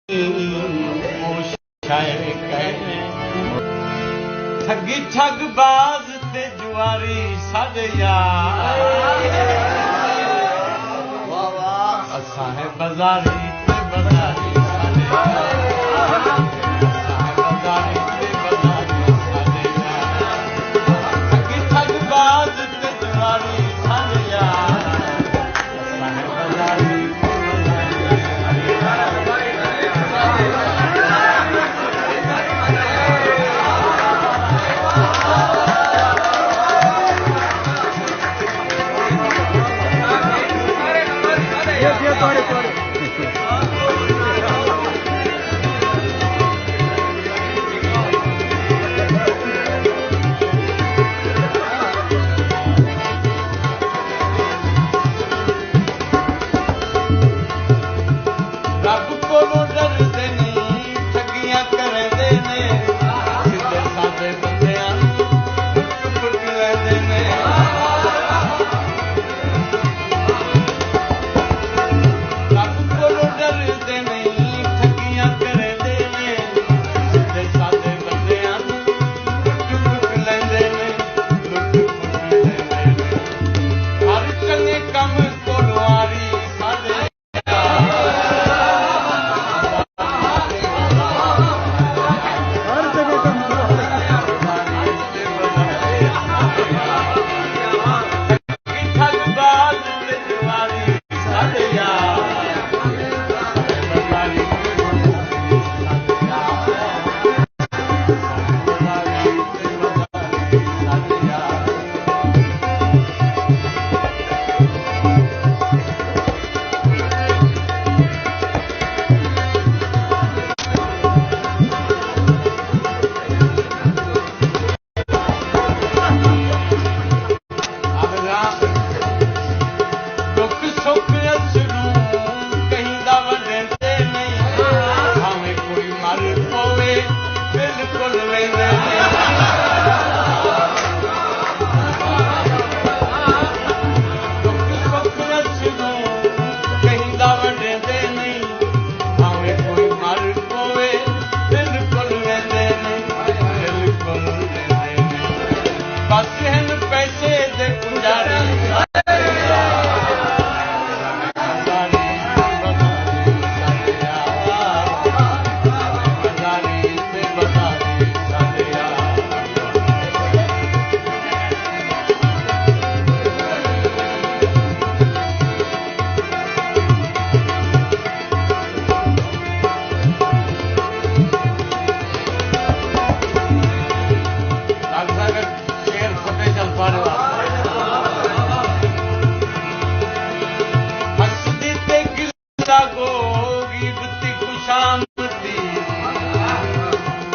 ठगी ठग बाज ते जुआरी साडे यार असां है बाजारी ते बाजारी साडे यार असां है बाजारी ते बाजारी साडे यार ठगी ठग बाज ते जुआरी साडे यार असां है बाजारी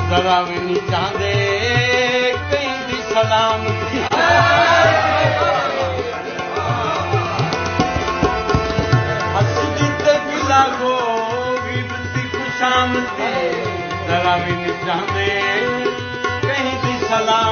जरा भी नहीं चाहते कहीं भी सलामती हंसदी ते गिला गो गिरती खुशामती जरा भी नहीं चाहते कहीं भी सलाम